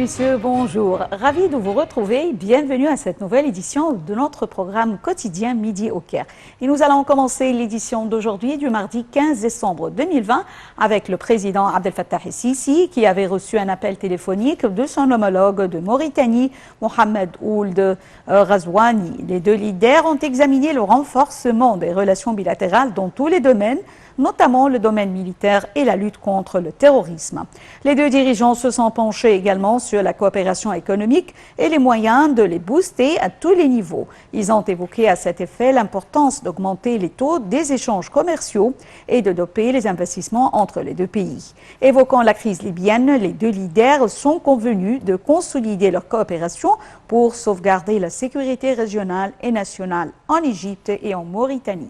messieurs, bonjour. Ravi de vous retrouver. Bienvenue à cette nouvelle édition de notre programme quotidien Midi au Caire. Et nous allons commencer l'édition d'aujourd'hui du mardi 15 décembre 2020 avec le président Abdel Fattah el-Sisi qui avait reçu un appel téléphonique de son homologue de Mauritanie, Mohamed Ould Ghazouani. Les deux leaders ont examiné le renforcement des relations bilatérales dans tous les domaines, notamment le domaine militaire et la lutte contre le terrorisme. Les deux dirigeants se sont penchés également sur la coopération économique et les moyens de les booster à tous les niveaux. Ils ont évoqué à cet effet l'importance d'augmenter les taux des échanges commerciaux et de doper les investissements entre les deux pays. Évoquant la crise libyenne, les deux leaders sont convenus de consolider leur coopération pour sauvegarder la sécurité régionale et nationale en Égypte et en Mauritanie.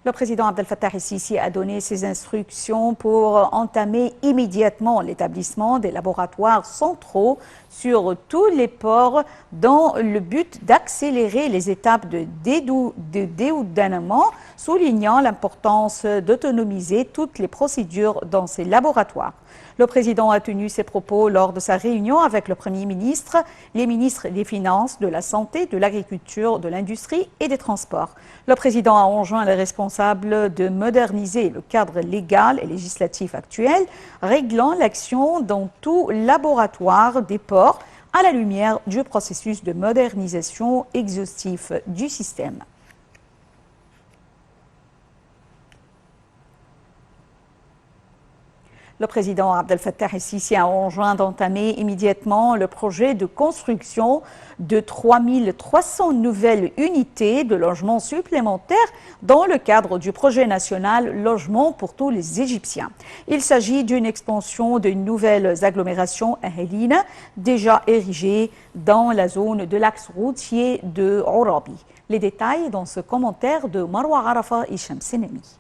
Le président Abdel Fattah el-Sisi a donné ses instructions pour entamer immédiatement l'établissement des laboratoires centraux sur tous les ports dans le but d'accélérer les étapes de dédouanement, soulignant l'importance d'autonomiser toutes les procédures dans ces laboratoires. Le président a tenu ces propos lors de sa réunion avec le Premier ministre, les ministres des Finances, de la Santé, de l'Agriculture, de l'Industrie et des Transports. Le président a enjoint les responsables de moderniser le cadre légal et législatif actuel, réglant l'action dans tout laboratoire des ports à la lumière du processus de modernisation exhaustif du système. Le président Abdel Fattah el-Sisi a enjoint d'entamer immédiatement le projet de construction de 3300 nouvelles unités de logements supplémentaires dans le cadre du projet national Logement pour tous les Égyptiens. Il s'agit d'une expansion de nouvelles agglomérations ahelines déjà érigées dans la zone de l'axe routier de Orabi. Les détails dans ce commentaire de Marwa Arafa et Shamsenemi.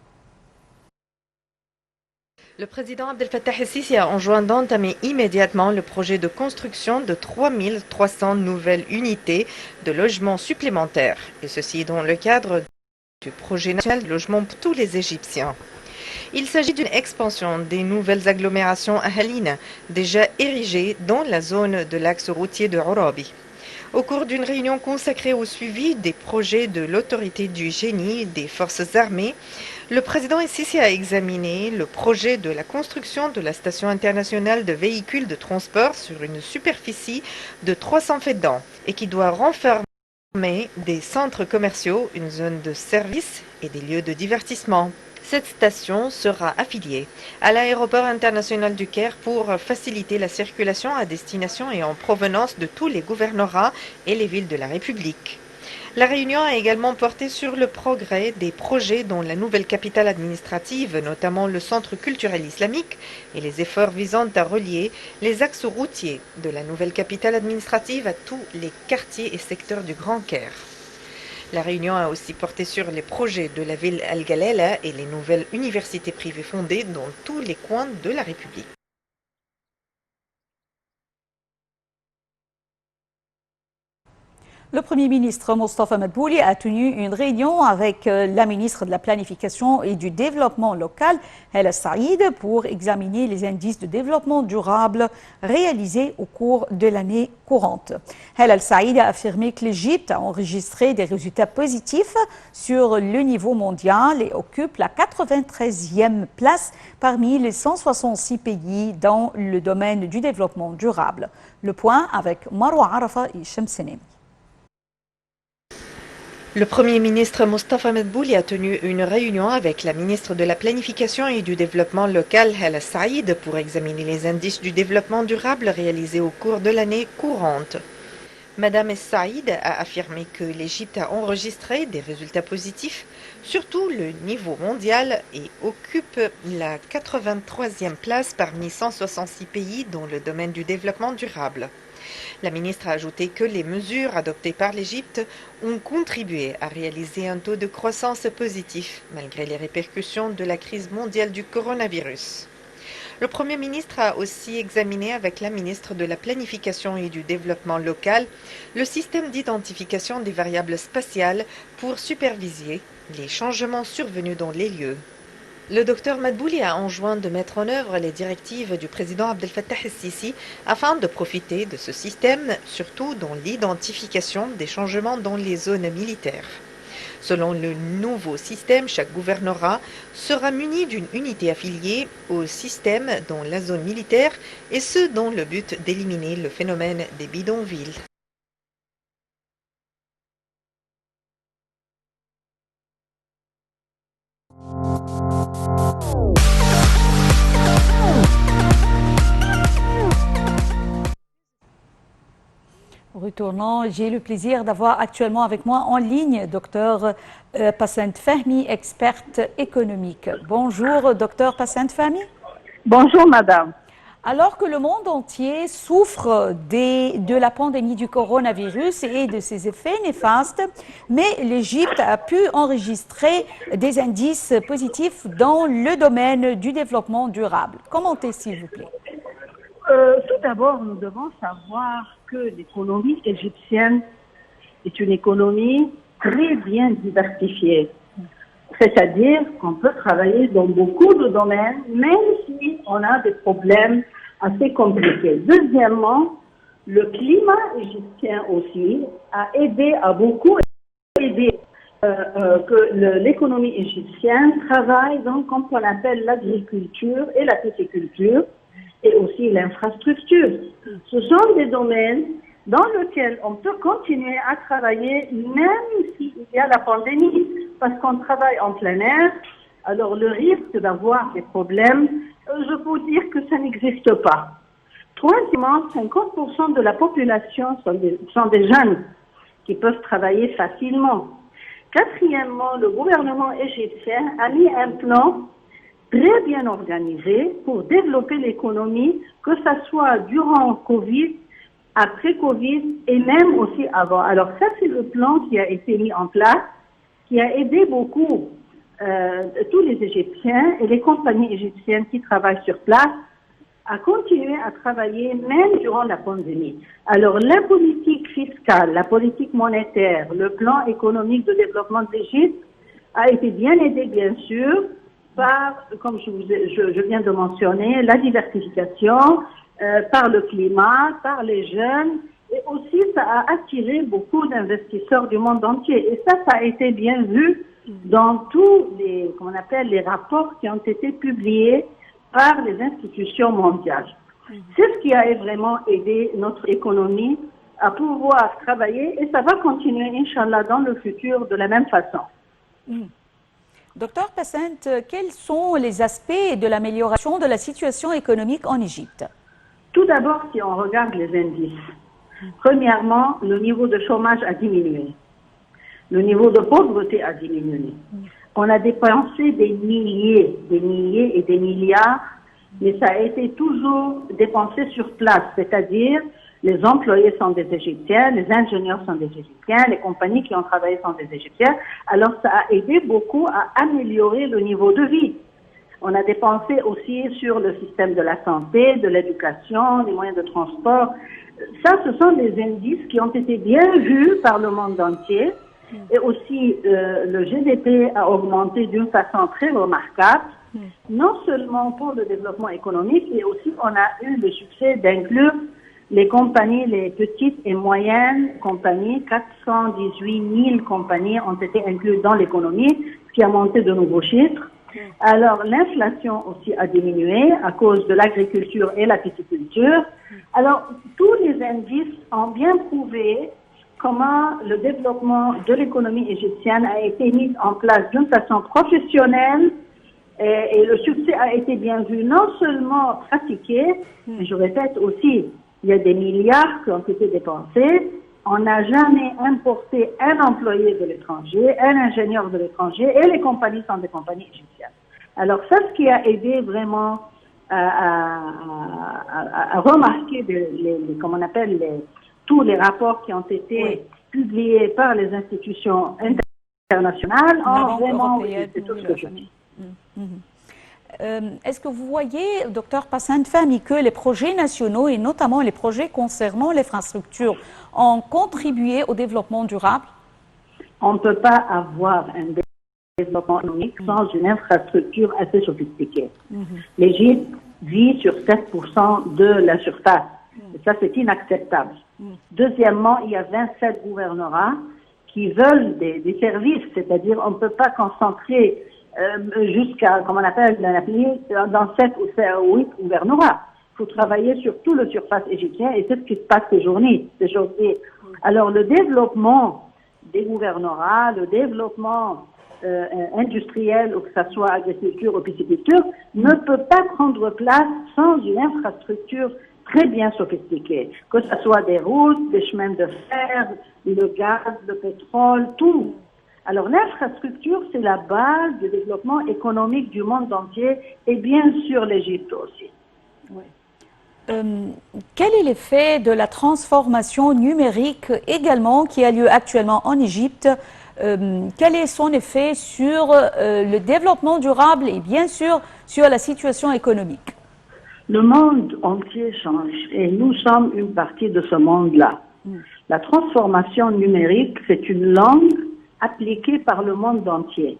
Le président Abdel Fattah el-Sisi a enjoint d'entamer immédiatement le projet de construction de 3300 nouvelles unités de logements supplémentaires, et ceci dans le cadre du projet national de logement pour tous les Égyptiens. Il s'agit d'une expansion des nouvelles agglomérations ahalines déjà érigées dans la zone de l'axe routier de Orabi. Au cours d'une réunion consacrée au suivi des projets de l'autorité du génie des forces armées, le président el-Sisi a examiné le projet de la construction de la station internationale de véhicules de transport sur une superficie de 300 feddans et qui doit renfermer des centres commerciaux, une zone de service et des lieux de divertissement. Cette station sera affiliée à l'aéroport international du Caire pour faciliter la circulation à destination et en provenance de tous les gouvernorats et les villes de la République. La réunion a également porté sur le progrès des projets dans la nouvelle capitale administrative, notamment le centre culturel islamique, et les efforts visant à relier les axes routiers de la nouvelle capitale administrative à tous les quartiers et secteurs du Grand Caire. La réunion a aussi porté sur les projets de la ville Al-Galela et les nouvelles universités privées fondées dans tous les coins de la République. Le Premier ministre Mostafa Madbouli a tenu une réunion avec la ministre de la Planification et du Développement local, Hala Saïd, pour examiner les indices de développement durable réalisés au cours de l'année courante. Hala Saïd a affirmé que l'Égypte a enregistré des résultats positifs sur le niveau mondial et occupe la 93e place parmi les 166 pays dans le domaine du développement durable. Le point avec Marwa Arafa et Shamsenemi. Le Premier ministre Mostafa Madbouli a tenu une réunion avec la ministre de la Planification et du Développement local, Hala Saïd, pour examiner les indices du développement durable réalisés au cours de l'année courante. Madame Saïd a affirmé que l'Égypte a enregistré des résultats positifs, surtout le niveau mondial, et occupe la 83e place parmi 166 pays dans le domaine du développement durable. La ministre a ajouté que les mesures adoptées par l'Égypte ont contribué à réaliser un taux de croissance positif malgré les répercussions de la crise mondiale du coronavirus. Le Premier ministre a aussi examiné avec la ministre de la Planification et du Développement local le système d'identification des variables spatiales pour superviser les changements survenus dans les lieux. Le docteur Madbouli a enjoint de mettre en œuvre les directives du président Abdel Fattah el-Sisi afin de profiter de ce système, surtout dans l'identification des changements dans les zones militaires. Selon le nouveau système, chaque gouvernorat sera muni d'une unité affiliée au système dans la zone militaire, et ce dans le but d'éliminer le phénomène des bidonvilles. Retournant, j'ai le plaisir d'avoir actuellement avec moi en ligne Dr Passant Fahmi, experte économique. Bonjour Dr Passant Fahmi. Bonjour madame. Alors que le monde entier souffre de la pandémie du coronavirus et de ses effets néfastes, mais l'Égypte a pu enregistrer des indices positifs dans le domaine du développement durable. Commentez s'il vous plaît. Tout d'abord, nous devons savoir que l'économie égyptienne est une économie très bien diversifiée. C'est-à-dire qu'on peut travailler dans beaucoup de domaines, même si on a des problèmes assez compliqués. Deuxièmement, le climat égyptien aussi a aidé, a beaucoup aidé que l'économie égyptienne travaille dans, comme on appelle, l'agriculture et la pisciculture, et aussi l'infrastructure. Ce sont des domaines dans lesquels on peut continuer à travailler même s'il y a la pandémie, parce qu'on travaille en plein air, alors le risque d'avoir des problèmes, je peux dire que ça n'existe pas. Troisièmement, 50% de la population sont des jeunes qui peuvent travailler facilement. Quatrièmement, le gouvernement égyptien a mis un plan très bien organisé pour développer l'économie, que ce soit durant Covid, après Covid et même aussi avant. Alors ça, c'est le plan qui a été mis en place, qui a aidé beaucoup tous les Égyptiens et les compagnies égyptiennes qui travaillent sur place à continuer à travailler même durant la pandémie. Alors la politique fiscale, la politique monétaire, le plan économique de développement de l'Égypte a été bien aidé, bien sûr, par, comme je viens de mentionner, la diversification, par le climat, par les jeunes, et aussi ça a attiré beaucoup d'investisseurs du monde entier. Et ça a été bien vu dans tous les, qu'on appelle les rapports qui ont été publiés par les institutions mondiales. C'est ce qui a vraiment aidé notre économie à pouvoir travailler, et ça va continuer, Inch'Allah, dans le futur de la même façon. Docteur Passant, quels sont les aspects de l'amélioration de la situation économique en Égypte? Tout d'abord, si on regarde les indices, premièrement, le niveau de chômage a diminué. Le niveau de pauvreté a diminué. On a dépensé des milliers et des milliards, mais ça a été toujours dépensé sur place, c'est-à-dire les employés sont des Égyptiens, les ingénieurs sont des Égyptiens, les compagnies qui ont travaillé sont des Égyptiens. Alors ça a aidé beaucoup à améliorer le niveau de vie. On a dépensé aussi sur le système de la santé, de l'éducation, des moyens de transport. Ça, ce sont des indices qui ont été bien vus par le monde entier. Et aussi, le GDP a augmenté d'une façon très remarquable, non seulement pour le développement économique, mais aussi on a eu le succès d'inclure les compagnies, les petites et moyennes compagnies. 418 000 compagnies ont été incluses dans l'économie, ce qui a monté de nouveaux chiffres. Alors, l'inflation aussi a diminué à cause de l'agriculture et la pisciculture. Alors, tous les indices ont bien prouvé comment le développement de l'économie égyptienne a été mis en place d'une façon professionnelle, et le succès a été bien vu, non seulement pratiqué, mais je répète aussi, il y a des milliards qui ont été dépensés. On n'a jamais importé un employé de l'étranger, un ingénieur de l'étranger, et les compagnies sont des compagnies égyptiennes. Alors ça, ce qui a aidé vraiment à remarquer comme on appelle tous les rapports qui ont été publiés par les institutions internationales, vraiment, c'est tout ce que je dis. Est-ce que vous voyez, docteur Passant Fahmi, que les projets nationaux et notamment les projets concernant l'infrastructure ont contribué au développement durable? On ne peut pas avoir un développement économique sans une infrastructure assez sophistiquée. L'Égypte vit sur 7% de la surface. Et ça, c'est inacceptable. Deuxièmement, il y a 27 gouvernorats qui veulent des services, c'est-à-dire on ne peut pas concentrer jusqu'à, comme on appelle dans la pays, dans 7 ou 8 gouvernorats. Il faut travailler sur tout le surface égyptien et c'est ce qui se passe ces journées. Alors le développement des gouvernorats, le développement industriel, ou que ce soit agriculture ou pisciculture, ne peut pas prendre place sans une infrastructure très bien sophistiquée, que ce soit des routes, des chemins de fer, le gaz, le pétrole, tout. Alors l'infrastructure, c'est la base du développement économique du monde entier et bien sûr l'Égypte aussi. Oui. Quel est l'effet de la transformation numérique également qui a lieu actuellement en Égypte? Quel est son effet sur le développement durable et bien sûr sur la situation économique? Le monde entier change et nous sommes une partie de ce monde-là. La transformation numérique, c'est une langue appliquée par le monde entier.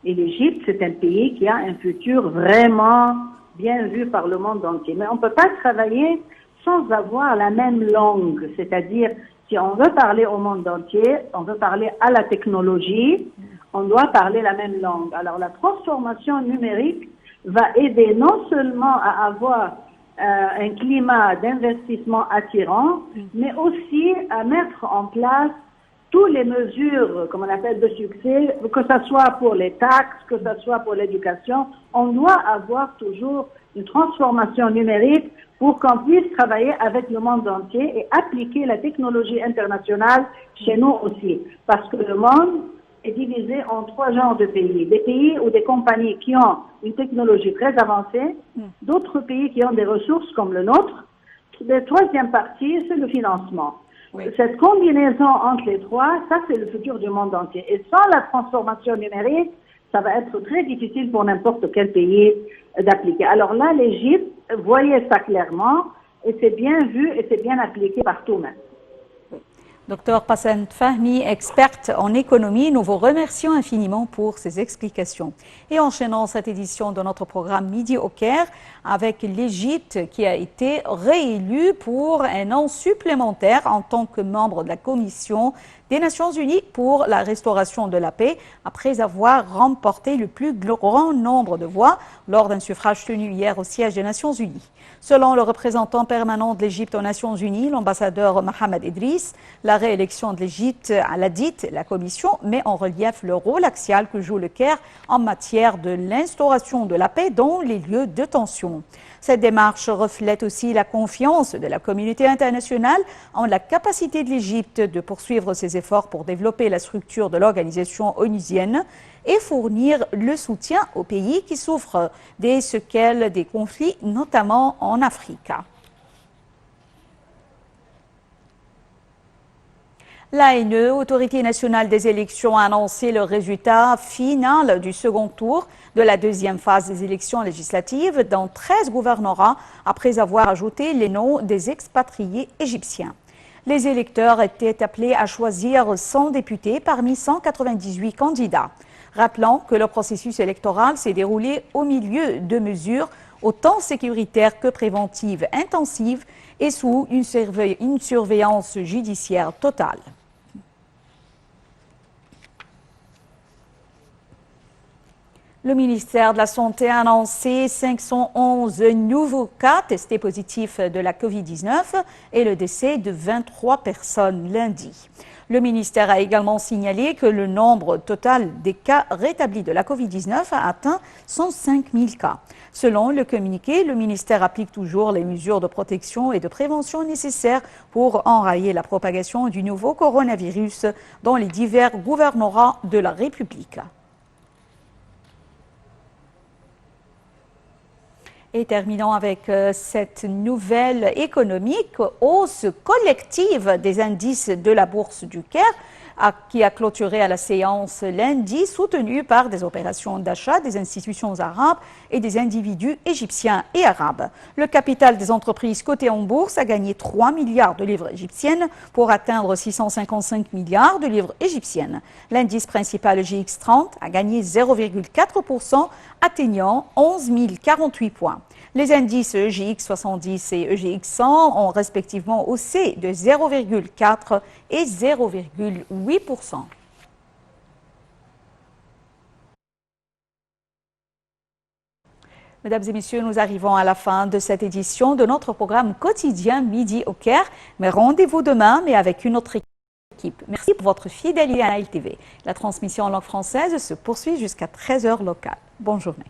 Et l'Égypte, c'est un pays qui a un futur vraiment bien vu par le monde entier. Mais on ne peut pas travailler sans avoir la même langue. C'est-à-dire, si on veut parler au monde entier, on veut parler à la technologie, on doit parler la même langue. Alors la transformation numérique va aider non seulement à avoir un climat d'investissement attirant, mais aussi à mettre en place toutes les mesures, comme on appelle, de succès, que ce soit pour les taxes, que ce soit pour l'éducation. On doit avoir toujours une transformation numérique pour qu'on puisse travailler avec le monde entier et appliquer la technologie internationale chez nous aussi. Parce que le monde est divisé en 3 genres de pays. Des pays ou des compagnies qui ont une technologie très avancée, d'autres pays qui ont des ressources comme le nôtre. La troisième partie, c'est le financement. Oui. Cette combinaison entre les trois, ça c'est le futur du monde entier. Et sans la transformation numérique, ça va être très difficile pour n'importe quel pays d'appliquer. Alors là, l'Égypte voyait ça clairement et c'est bien vu et c'est bien appliqué partout même. Docteur Passant Fahmy, experte en économie, nous vous remercions infiniment pour ces explications. Et enchaînons cette édition de notre programme Midi au Caire avec l'Égypte qui a été réélue pour un an supplémentaire en tant que membre de la Commission des Nations Unies pour la restauration de la paix après avoir remporté le plus grand nombre de voix lors d'un suffrage tenu hier au siège des Nations Unies. Selon le représentant permanent de l'Égypte aux Nations Unies, l'ambassadeur Mohamed Idriss, la réélection de l'Égypte à la Commission met en relief le rôle axial que joue le Caire en matière de l'instauration de la paix dans les lieux de tension. Cette démarche reflète aussi la confiance de la communauté internationale en la capacité de l'Égypte de poursuivre ses efforts pour développer la structure de l'organisation onusienne et fournir le soutien aux pays qui souffrent des séquelles des conflits, notamment en Afrique. L'ANE, Autorité nationale des élections, a annoncé le résultat final du second tour de la deuxième phase des élections législatives dans 13 gouvernorats après avoir ajouté les noms des expatriés égyptiens. Les électeurs étaient appelés à choisir 100 députés parmi 198 candidats. Rappelons que le processus électoral s'est déroulé au milieu de mesures autant sécuritaires que préventives intensives et sous une surveillance judiciaire totale. Le ministère de la Santé a annoncé 511 nouveaux cas testés positifs de la COVID-19 et le décès de 23 personnes lundi. Le ministère a également signalé que le nombre total des cas rétablis de la COVID-19 a atteint 105 000 cas. Selon le communiqué, le ministère applique toujours les mesures de protection et de prévention nécessaires pour enrayer la propagation du nouveau coronavirus dans les divers gouvernorats de la République. Et terminons avec cette nouvelle économique, hausse collective des indices de la bourse du Caire. qui a clôturé à la séance lundi, soutenu par des opérations d'achat des institutions arabes et des individus égyptiens et arabes. Le capital des entreprises cotées en bourse a gagné 3 milliards de livres égyptiennes pour atteindre 655 milliards de livres égyptiennes. L'indice principal GX30 a gagné 0,4%, atteignant 11 048 points. Les indices EGX70 et EGX100 ont respectivement haussé de 0,4 et 0,8%. Mesdames et messieurs, nous arrivons à la fin de cette édition de notre programme quotidien Midi au Caire. Mais rendez-vous demain, mais avec une autre équipe. Merci pour votre fidélité à Nile TV. La transmission en langue française se poursuit jusqu'à 13h locale. Bonne journée.